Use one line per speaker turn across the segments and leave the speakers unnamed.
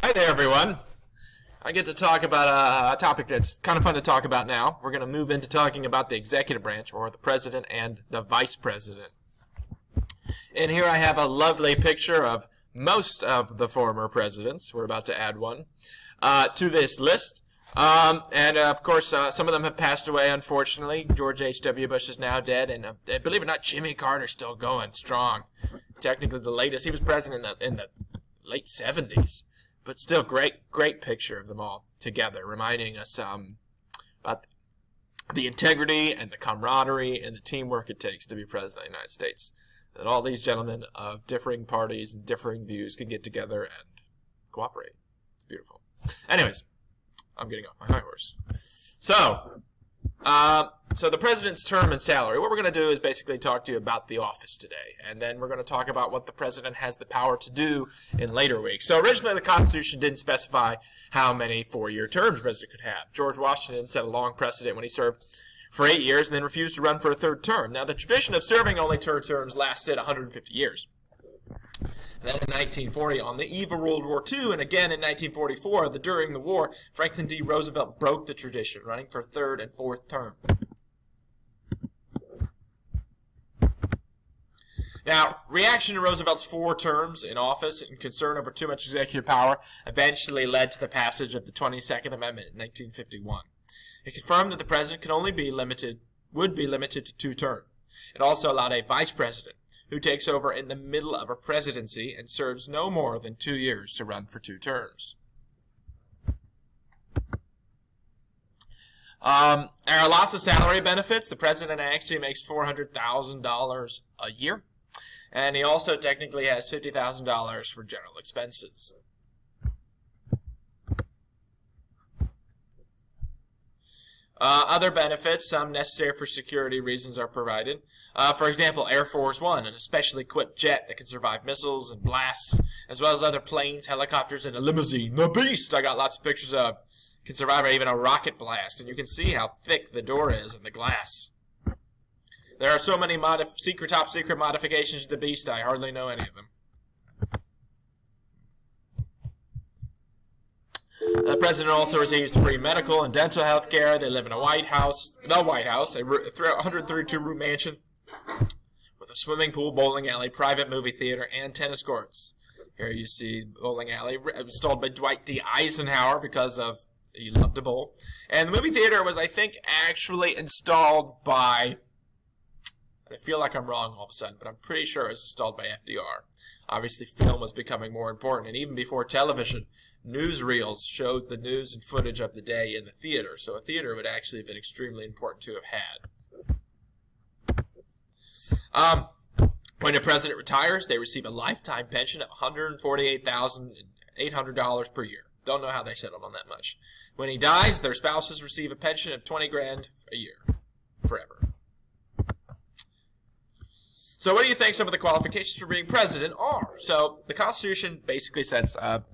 Hi there, everyone. I get to talk about a topic that's kind of fun to talk about now. We're going to move into talking about the executive branch, or the president and the vice president. And here I have a lovely picture of most of the former presidents. We're about to add one to this list. Of course, some of them have passed away, unfortunately. George H.W. Bush is now dead, and believe it or not, Jimmy Carter's still going strong. Technically the latest. He was president in the late 70s. But still, great picture of them all together, reminding us about the integrity and the camaraderie and the teamwork it takes to be president of the United States. That all these gentlemen of differing parties and differing views can get together and cooperate. It's beautiful. Anyways, I'm getting off my high horse. So the president's term and salary. What we're going to do is basically talk to you about the office today, and then we're going to talk about what the president has the power to do in later weeks. So originally the Constitution didn't specify how many four-year terms the president could have. George Washington set a long precedent when he served for 8 years and then refused to run for a third term. Now the tradition of serving only 2 terms lasted 150 years. Then in 1940, on the eve of World War II, and again in 1944, during the war, Franklin D. Roosevelt broke the tradition, running for 3rd and 4th term. Now, reaction to Roosevelt's 4 terms in office and concern over too much executive power eventually led to the passage of the 22nd Amendment in 1951. It confirmed that the president would be limited to 2 terms. It also allowed a vice president, who takes over in the middle of a presidency and serves no more than 2 years to run for 2 terms. There are lots of salary benefits. The president actually makes $400,000 a year, and he also technically has $50,000 for general expenses. Other benefits, some necessary for security reasons, are provided. For example, Air Force One, an especially equipped jet that can survive missiles and blasts, as well as other planes, helicopters, and a limousine. The Beast, I got lots of pictures of, can survive even a rocket blast, and you can see how thick the door is and the glass. There are so many top secret modifications to the Beast, I hardly know any of them. The president also receives free medical and dental health care. They live in the White House, a 132-room mansion with a swimming pool, bowling alley, private movie theater, and tennis courts. Here you see bowling alley, installed by Dwight D. Eisenhower because he loved to bowl. And the movie theater was, I think, actually installed by, I feel like I'm wrong all of a sudden, but I'm pretty sure it was installed by FDR. Obviously, film was becoming more important, and even before television, newsreels showed the news and footage of the day in the theater. So a theater would actually have been extremely important to have had. When the president retires, they receive a lifetime pension of $148,800 per year. Don't know how they settled on that much. When he dies, their spouses receive a pension of $20,000 a year, forever. So what do you think some of the qualifications for being president are? So the Constitution basically sets a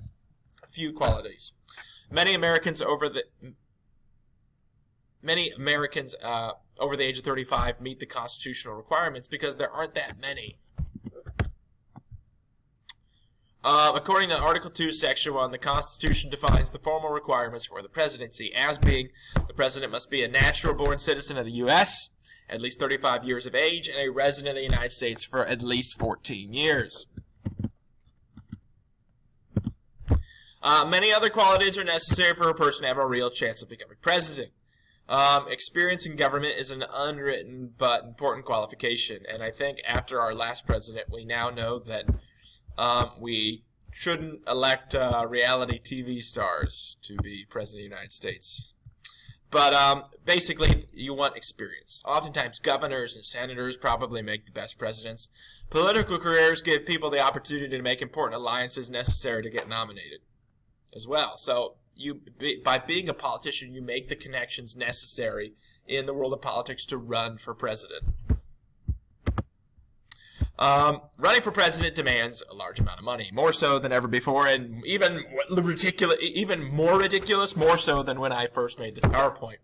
few qualities. Many Americans over the age of 35 meet the constitutional requirements because there aren't that many. According to Article 2, Section 1, the Constitution defines the formal requirements for the presidency as being the president must be a natural-born citizen of the U.S., at least 35 years of age, and a resident of the United States for at least 14 years. Many other qualities are necessary for a person to have a real chance of becoming president. Experience in government is an unwritten but important qualification, and I think after our last president, we now know that we shouldn't elect reality TV stars to be president of the United States. But basically, you want experience. Oftentimes, governors and senators probably make the best presidents. Political careers give people the opportunity to make important alliances necessary to get nominated as well. So, by being a politician, you make the connections necessary in the world of politics to run for president. Running for president demands a large amount of money, more so than ever before, and even more ridiculous, more so than when I first made this PowerPoint.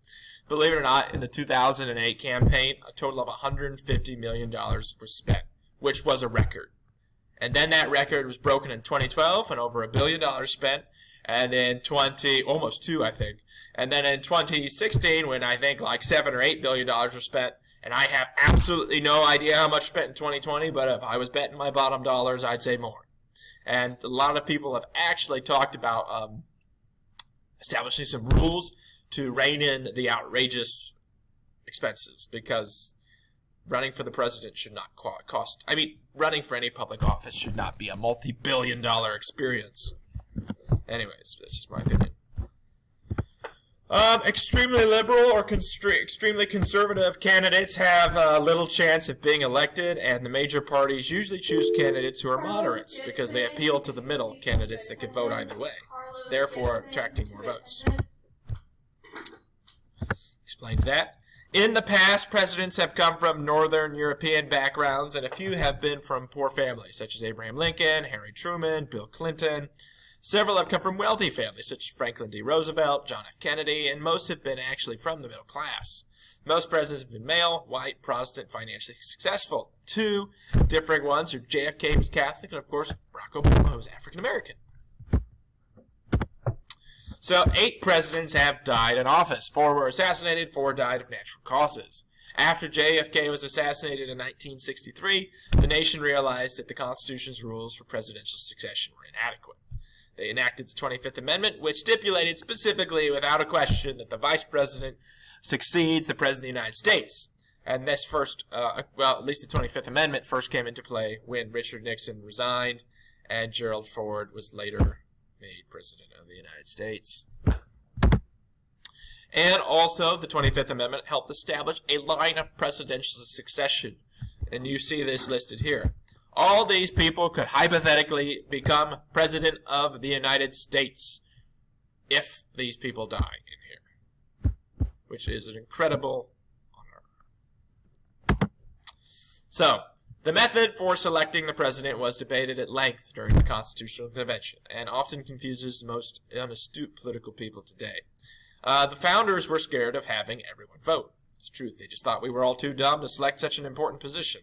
Believe it or not, in the 2008 campaign, a total of $150 million was spent, which was a record. And then that record was broken in 2012 when over $1 billion spent, and in almost 2, I think. And then in 2016 when I think like $7 or $8 billion were spent, and I have absolutely no idea how much spent in 2020, but if I was betting my bottom dollars, I'd say more. And a lot of people have actually talked about establishing some rules to rein in the outrageous expenses, because running for the president should not cost. I mean, running for any public office should not be a multi-billion-dollar experience. Anyways, that's just my opinion. Extremely liberal or extremely conservative candidates have little chance of being elected, and the major parties usually choose candidates who are moderates because they appeal to the middle candidates that could vote either way, therefore attracting more votes. Explained that. In the past, presidents have come from Northern European backgrounds, and a few have been from poor families, such as Abraham Lincoln, Harry Truman, Bill Clinton. Several have come from wealthy families, such as Franklin D. Roosevelt, John F. Kennedy, and most have been actually from the middle class. Most presidents have been male, white, Protestant, financially successful. 2 different ones are JFK, who was Catholic, and of course Barack Obama, who was African American. So 8 presidents have died in office. 4 were assassinated, 4 died of natural causes. After JFK was assassinated in 1963, the nation realized that the Constitution's rules for presidential succession were inadequate. They enacted the 25th Amendment, which stipulated specifically, without a question, that the vice president succeeds the president of the United States. And this first, well, at least the 25th Amendment first came into play when Richard Nixon resigned and Gerald Ford was later made president of the United States. And also, the 25th Amendment helped establish a line of presidential succession. And you see this listed here. All these people could hypothetically become president of the United States if these people die in here, which is an incredible honor. So, the method for selecting the president was debated at length during the Constitutional Convention and often confuses most unastute political people today. The founders were scared of having everyone vote. It's the truth. They just thought we were all too dumb to select such an important position.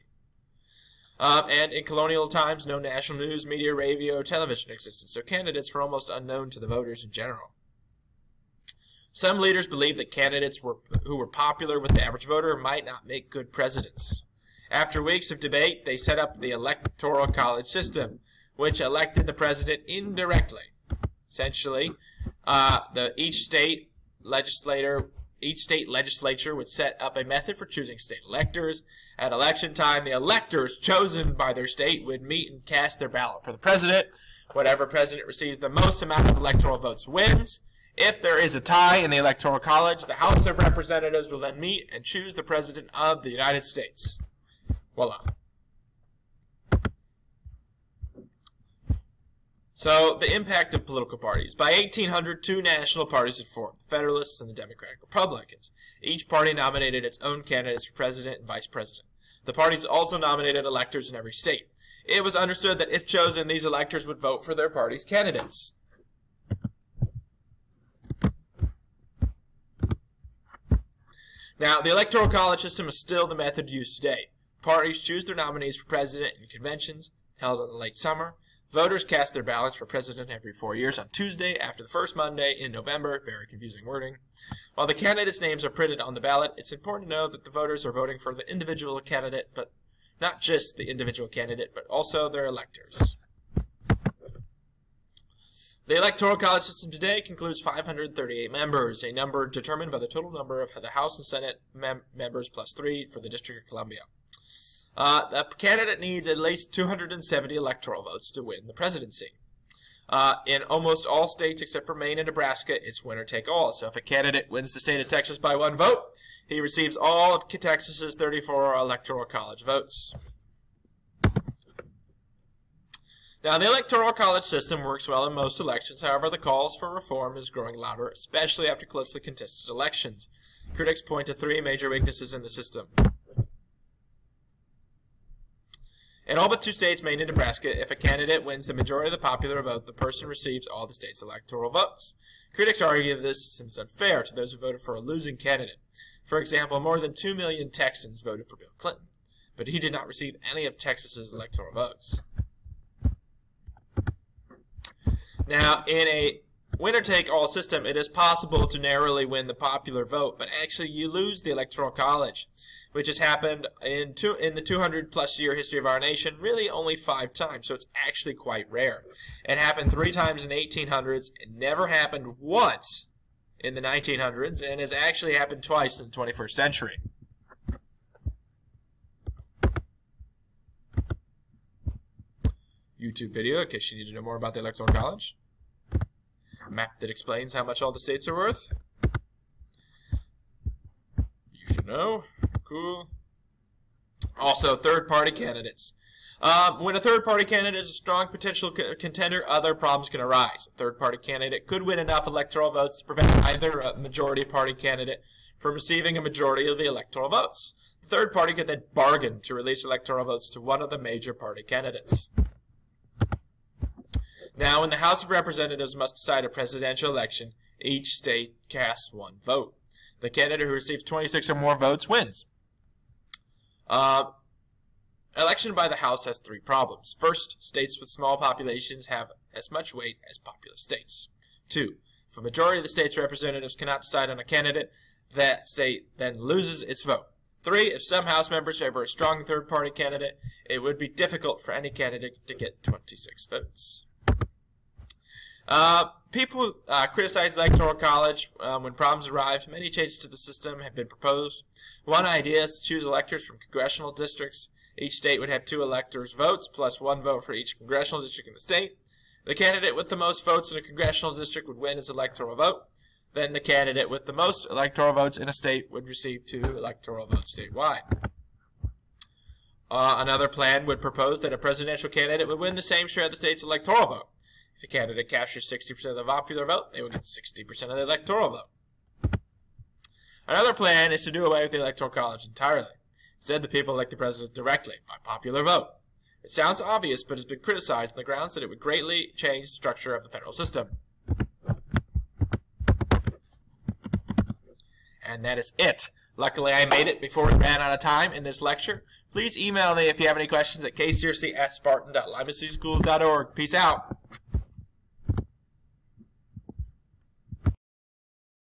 And in colonial times, no national news, media, radio, or television existed, so candidates were almost unknown to the voters in general. Some leaders believed that candidates who were popular with the average voter might not make good presidents. After weeks of debate, they set up the Electoral College system, which elected the president indirectly. Essentially, each state legislature would set up a method for choosing state electors. At election time, the electors chosen by their state would meet and cast their ballot for the president. Whatever president receives the most amount of electoral votes wins. If there is a tie in the Electoral College, the House of Representatives will then meet and choose the president of the United States. Voila. So, the impact of political parties. By 1800, 2 national parties had formed, the Federalists and the Democratic Republicans. Each party nominated its own candidates for president and vice president. The parties also nominated electors in every state. It was understood that if chosen, these electors would vote for their party's candidates. Now, the Electoral College system is still the method used today. Parties choose their nominees for president in conventions held in the late summer. Voters cast their ballots for president every 4 years on Tuesday after the first Monday in November. Very confusing wording. While the candidates' names are printed on the ballot, it's important to know that the voters are voting for the individual candidate, but not just the individual candidate, but also their electors. The Electoral College system today concludes 538 members, a number determined by the total number of the House and Senate members plus 3 for the District of Columbia. The candidate needs at least 270 electoral votes to win the presidency. In almost all states except for Maine and Nebraska, it's winner take all. So if a candidate wins the state of Texas by 1 vote, he receives all of Texas's 34 Electoral College votes. Now, the Electoral College system works well in most elections. However, the calls for reform is growing louder, especially after closely contested elections. Critics point to 3 major weaknesses in the system. In all but 2 states, Maine and Nebraska, if a candidate wins the majority of the popular vote, the person receives all the state's electoral votes. Critics argue that this system is unfair to those who voted for a losing candidate. For example, more than 2 million Texans voted for Bill Clinton, but he did not receive any of Texas's electoral votes. Now, in a winner-take-all system, it is possible to narrowly win the popular vote, but actually you lose the Electoral College, which has happened in the 200-plus year history of our nation really only 5 times, so it's actually quite rare. It happened 3 times in the 1800s, it never happened once in the 1900s, and has actually happened twice in the 21st century. YouTube video in case you need to know more about the Electoral College. A map that explains how much all the states are worth. You should know. Cool. Also, third-party candidates. When a third-party candidate is a strong potential contender, other problems can arise. A third-party candidate could win enough electoral votes to prevent either a majority-party candidate from receiving a majority of the electoral votes. The third party could then bargain to release electoral votes to one of the major party candidates. Now, when the House of Representatives must decide a presidential election, each state casts 1 vote. The candidate who receives 26 or more votes wins. Election by the House has 3 problems. First, states with small populations have as much weight as populous states. 2, if a majority of the state's representatives cannot decide on a candidate, that state then loses its vote. 3, if some House members favor a strong third-party candidate, it would be difficult for any candidate to get 26 votes. People criticize the Electoral College when problems arise. Many changes to the system have been proposed. One idea is to choose electors from congressional districts. Each state would have 2 electors' votes plus 1 vote for each congressional district in the state. The candidate with the most votes in a congressional district would win its electoral vote. Then the candidate with the most electoral votes in a state would receive 2 electoral votes statewide. Another plan would propose that a presidential candidate would win the same share of the state's electoral vote. If a candidate captures 60% of the popular vote, they would get 60% of the electoral vote. Another plan is to do away with the Electoral College entirely. Instead, the people elect the president directly, by popular vote. It sounds obvious, but has been criticized on the grounds that it would greatly change the structure of the federal system. And that is it. Luckily, I made it before we ran out of time in this lecture. Please email me if you have any questions at kcrc@spartan.limacschools.org. Peace out.